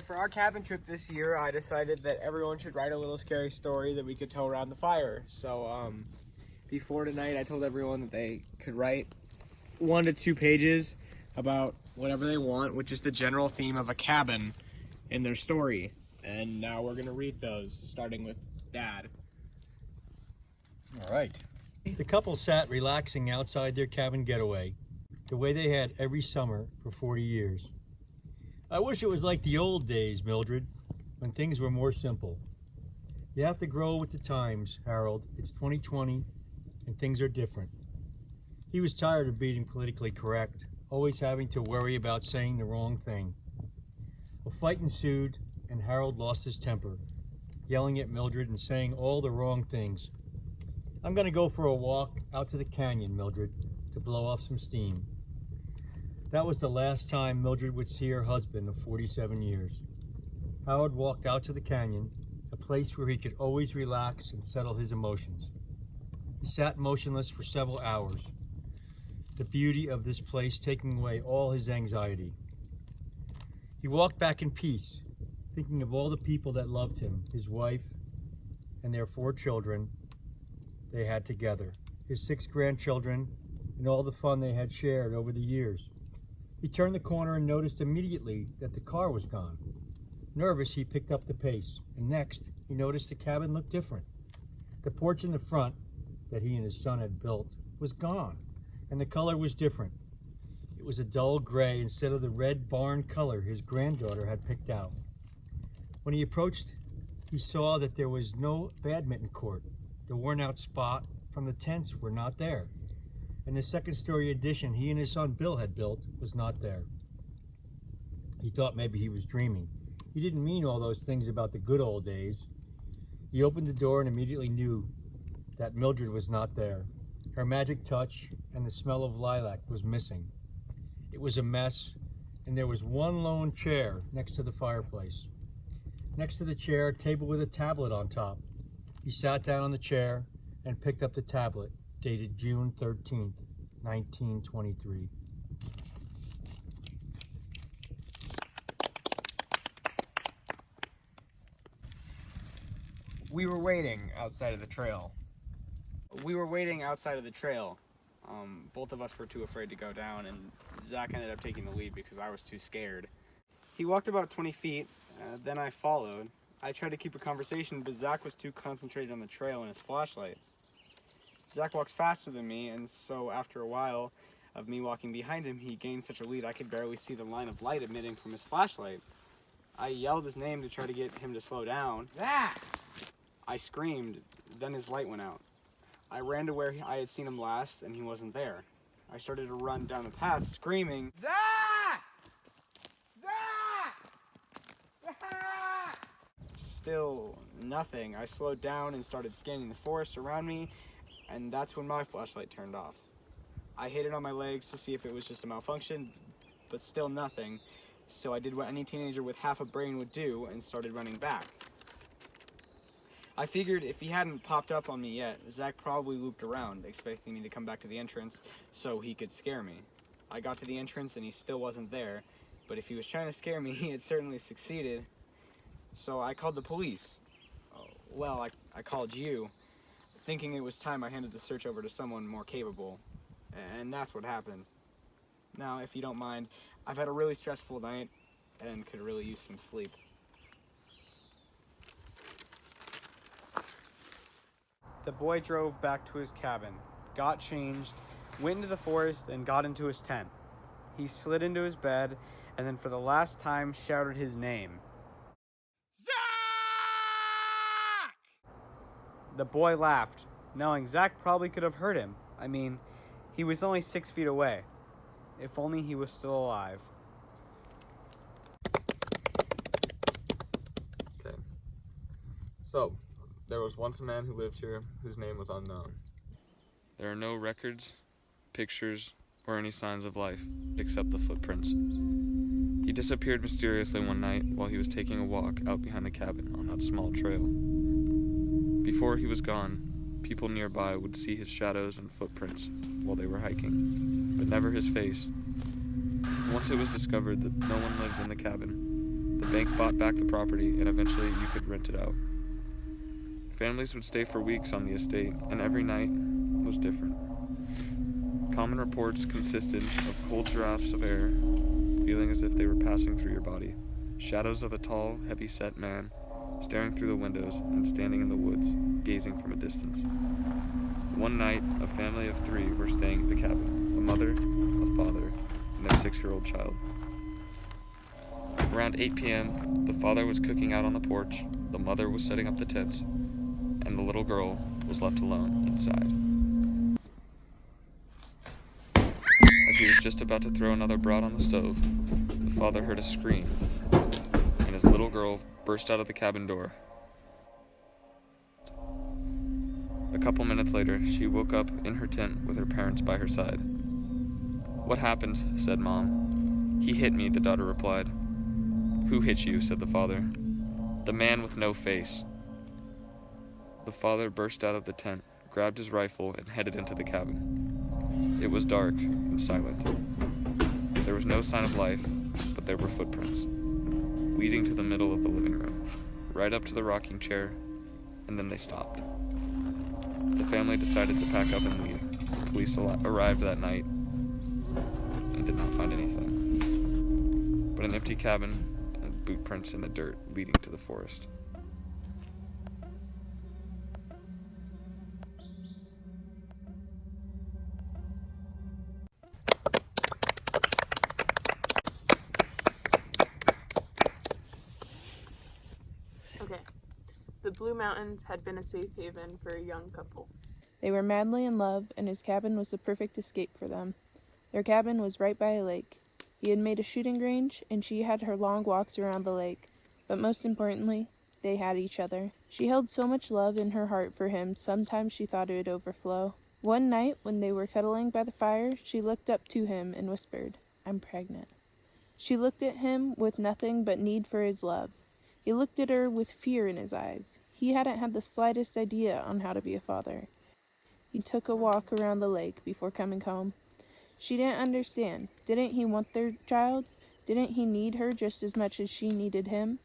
So for our cabin trip this year, I decided that everyone should write a little scary story that we could tell around the fire. So before tonight, I told everyone that they could write 1 to 2 pages about whatever they want, which is the general theme of a cabin in their story. And now we're gonna read those, starting with Dad. All right. The couple sat relaxing outside their cabin getaway, the way they had every summer for 40 years. I wish it was like the old days, Mildred, when things were more simple. You have to grow with the times, Harold. It's 2020, and things are different. He was tired of being politically correct, always having to worry about saying the wrong thing. A fight ensued, and Harold lost his temper, yelling at Mildred and saying all the wrong things. I'm going to go for a walk out to the canyon, Mildred, to blow off some steam. That was the last time Mildred would see her husband of 47 years. Howard walked out to the canyon, a place where he could always relax and settle his emotions. He sat motionless for several hours, the beauty of this place taking away all his anxiety. He walked back in peace, thinking of all the people that loved him, his wife and their 4 children they had together, his 6 grandchildren, and all the fun they had shared over the years. He turned the corner and noticed immediately that the car was gone. Nervous, he picked up the pace, and next, he noticed the cabin looked different. The porch in the front that he and his son had built was gone, and the color was different. It was a dull gray instead of the red barn color his granddaughter had picked out. When he approached, he saw that there was no badminton court. The worn-out spot from the tents were not there, and the second-story addition he and his son Bill had built was not there. He thought maybe he was dreaming. He didn't mean all those things about the good old days. He opened the door and immediately knew that Mildred was not there. Her magic touch and the smell of lilac was missing. It was a mess, and there was one lone chair next to the fireplace. Next to the chair, a table with a tablet on top. He sat down on the chair and picked up the tablet, dated June 13th, 1923. We were waiting outside of the trail. Both of us were too afraid to go down, and Zach ended up taking the lead because I was too scared. He walked about 20 feet, then I followed. I tried to keep a conversation, but Zach was too concentrated on the trail and his flashlight. Zach walks faster than me, and so after a while of me walking behind him, he gained such a lead I could barely see the line of light emitting from his flashlight. I yelled his name to try to get him to slow down. Zach! I screamed, then his light went out. I ran to where I had seen him last, and he wasn't there. I started to run down the path, screaming, Zach! Zach! Zach! Still nothing. I slowed down and started scanning the forest around me, and that's when my flashlight turned off. I hid it on my legs to see if it was just a malfunction, but still nothing, so I did what any teenager with half a brain would do and started running back. I figured if he hadn't popped up on me yet, Zach probably looped around, expecting me to come back to the entrance so he could scare me. I got to the entrance and he still wasn't there, but if he was trying to scare me, he had certainly succeeded. So I called the police. Well, I called you, thinking it was time I handed the search over to someone more capable. And that's what happened. Now, if you don't mind, I've had a really stressful night and could really use some sleep. The boy drove back to his cabin, got changed, went into the forest, and got into his tent. He slid into his bed, and then for the last time shouted his name. Zach! The boy laughed, knowing Zach probably could have heard him. I mean, he was only 6 feet away. If only he was still alive. Okay. So, there was once a man who lived here whose name was unknown. There are no records, pictures, or any signs of life, except the footprints. He disappeared mysteriously one night while he was taking a walk out behind the cabin on a small trail. Before he was gone, people nearby would see his shadows and footprints while they were hiking, but never his face. Once it was discovered that no one lived in the cabin, The bank bought back the property, and eventually you could rent it out. Families would stay for weeks on the estate, and every night was different. Common reports consisted of cold drafts of air, feeling as if they were passing through your body, shadows of a tall, heavy-set man staring through the windows and standing in the woods, gazing from a distance. One night, a family of 3 were staying at the cabin, a mother, a father, and their 6-year-old child. Around 8 p.m., the father was cooking out on the porch, the mother was setting up the tents, and the little girl was left alone inside. As he was just about to throw another broth on the stove, the father heard a scream, and his little girl burst out of the cabin door. A couple minutes later, she woke up in her tent with her parents by her side. "What happened?" said Mom. "He hit me," the daughter replied. "Who hit you?" said the father. "The man with no face." The father burst out of the tent, grabbed his rifle, and headed into the cabin. It was dark and silent. There was no sign of life, but there were footprints, leading to the middle of the living room, right up to the rocking chair, and then they stopped. The family decided to pack up and leave. The police arrived that night and did not find anything but an empty cabin and boot prints in the dirt leading to the forest. Okay. The Blue Mountains had been a safe haven for a young couple. They were madly in love, and his cabin was the perfect escape for them. Their cabin was right by a lake. He had made a shooting range, and she had her long walks around the lake. But most importantly, they had each other. She held so much love in her heart for him, sometimes she thought it would overflow. One night, when they were cuddling by the fire, she looked up to him and whispered, "I'm pregnant." She looked at him with nothing but need for his love. He looked at her with fear in his eyes. He hadn't had the slightest idea on how to be a father. He took a walk around the lake before coming home. She didn't understand. Didn't he want their child? Didn't he need her just as much as she needed him?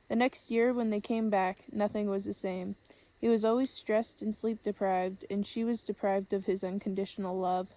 The next year, when they came back, nothing was the same. He was always stressed and sleep-deprived, and she was deprived of his unconditional love.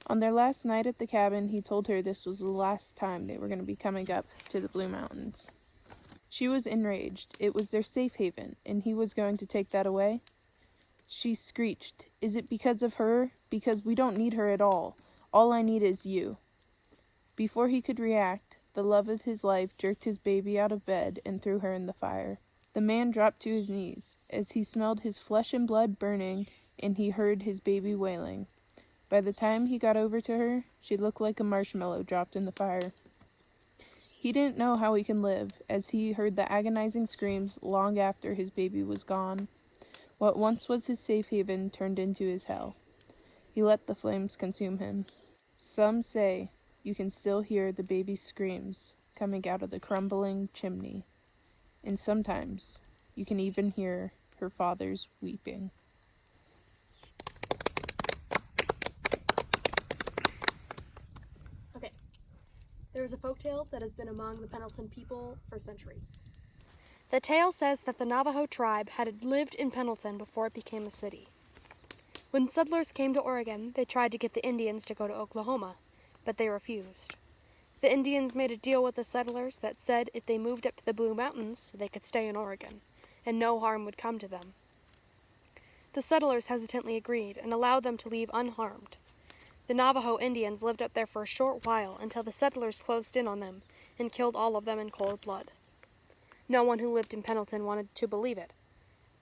On their last night at the cabin, he told her this was the last time they were going to be coming up to the Blue Mountains. She was enraged. It was their safe haven, and he was going to take that away? She screeched, "Is it because of her? Because we don't need her at all. All I need is you." Before he could react, the love of his life jerked his baby out of bed and threw her in the fire. The man dropped to his knees as he smelled his flesh and blood burning, and he heard his baby wailing. By the time he got over to her, she looked like a marshmallow dropped in the fire. He didn't know how he can live, as he heard the agonizing screams long after his baby was gone. What once was his safe haven turned into his hell. He let the flames consume him. Some say you can still hear the baby's screams coming out of the crumbling chimney. And sometimes you can even hear her father's weeping. Okay, there is a folktale that has been among the Pendleton people for centuries. The tale says that the Navajo tribe had lived in Pendleton before it became a city. When settlers came to Oregon, they tried to get the Indians to go to Oklahoma, but they refused. The Indians made a deal with the settlers that said if they moved up to the Blue Mountains, they could stay in Oregon, and no harm would come to them. The settlers hesitantly agreed and allowed them to leave unharmed. The Navajo Indians lived up there for a short while until the settlers closed in on them and killed all of them in cold blood. No one who lived in Pendleton wanted to believe it.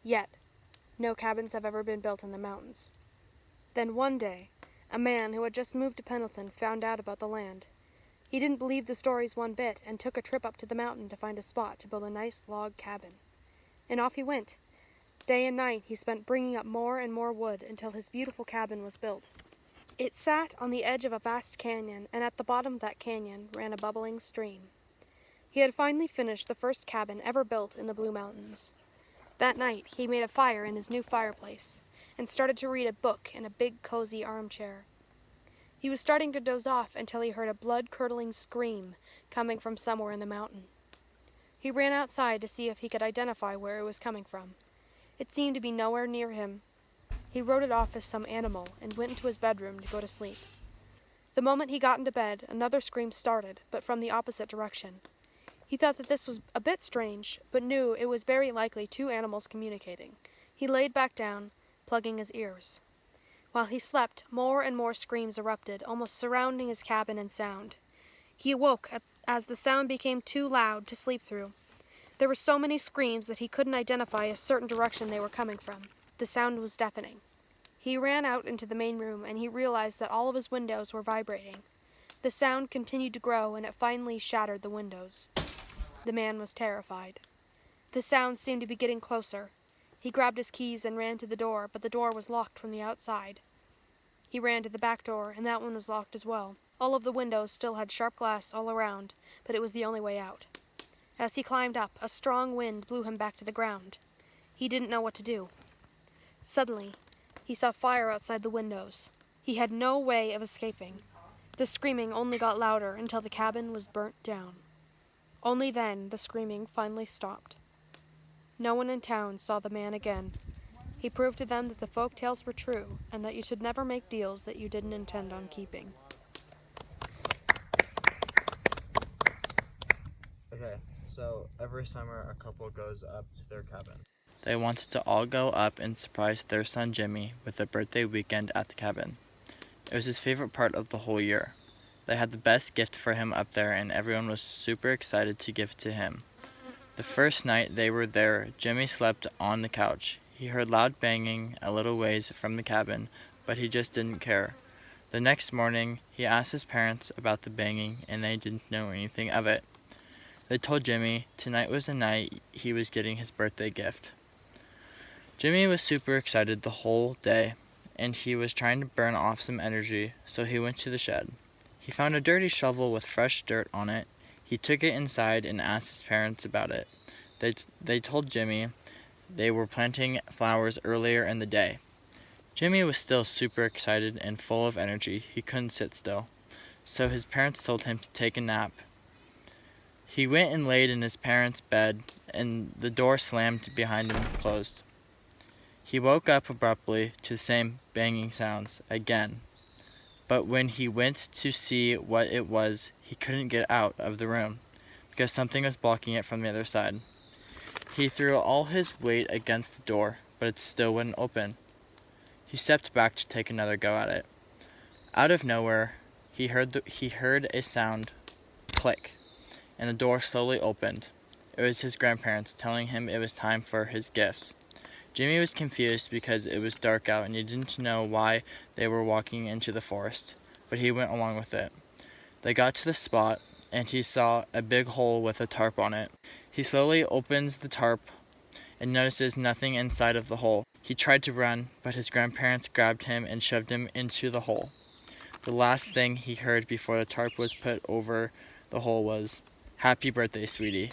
Yet, no cabins have ever been built in the mountains. Then one day, a man who had just moved to Pendleton found out about the land. He didn't believe the stories one bit and took a trip up to the mountain to find a spot to build a nice log cabin. And off he went. Day and night he spent bringing up more and more wood until his beautiful cabin was built. It sat on the edge of a vast canyon, and at the bottom of that canyon ran a bubbling stream. He had finally finished the first cabin ever built in the Blue Mountains. That night, he made a fire in his new fireplace and started to read a book in a big, cozy armchair. He was starting to doze off until he heard a blood-curdling scream coming from somewhere in the mountain. He ran outside to see if he could identify where it was coming from. It seemed to be nowhere near him. He wrote it off as some animal and went into his bedroom to go to sleep. The moment he got into bed, another scream started, but from the opposite direction. He thought that this was a bit strange, but knew it was very likely two animals communicating. He laid back down, plugging his ears. While he slept, more and more screams erupted, almost surrounding his cabin in sound. He awoke as the sound became too loud to sleep through. There were so many screams that he couldn't identify a certain direction they were coming from. The sound was deafening. He ran out into the main room and he realized that all of his windows were vibrating. The sound continued to grow and it finally shattered the windows. The man was terrified. The sound seemed to be getting closer. He grabbed his keys and ran to the door, but the door was locked from the outside. He ran to the back door, and that one was locked as well. All of the windows still had sharp glass all around, but it was the only way out. As he climbed up, a strong wind blew him back to the ground. He didn't know what to do. Suddenly, he saw fire outside the windows. He had no way of escaping. The screaming only got louder until the cabin was burnt down. Only then the screaming finally stopped. No one in town saw the man again. He proved to them that the folk tales were true, and that you should never make deals that you didn't intend on keeping. Okay, so every summer a couple goes up to their cabin. They wanted to all go up and surprise their son Jimmy with a birthday weekend at the cabin. It was his favorite part of the whole year. They had the best gift for him up there and everyone was super excited to give it to him. The first night they were there, Jimmy slept on the couch. He heard loud banging a little ways from the cabin, but he just didn't care. The next morning, he asked his parents about the banging and they didn't know anything of it. They told Jimmy tonight was the night he was getting his birthday gift. Jimmy was super excited the whole day, and he was trying to burn off some energy, so he went to the shed. He found a dirty shovel with fresh dirt on it. He took it inside and asked his parents about it. They told Jimmy they were planting flowers earlier in the day. Jimmy was still super excited and full of energy. He couldn't sit still, so his parents told him to take a nap. He went and laid in his parents' bed, and the door slammed behind him closed. He woke up abruptly to the same banging sounds again, but when he went to see what it was, he couldn't get out of the room because something was blocking it from the other side. He threw all his weight against the door, but it still wouldn't open. He stepped back to take another go at it. Out of nowhere, he heard a sound click, and the door slowly opened. It was his grandparents telling him it was time for his gift. Jimmy was confused because it was dark out and he didn't know why they were walking into the forest, but he went along with it. They got to the spot, and he saw a big hole with a tarp on it. He slowly opens the tarp and notices nothing inside of the hole. He tried to run, but his grandparents grabbed him and shoved him into the hole. The last thing he heard before the tarp was put over the hole was, "Happy birthday, sweetie."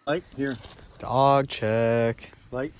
Light, here. Dog check. Light.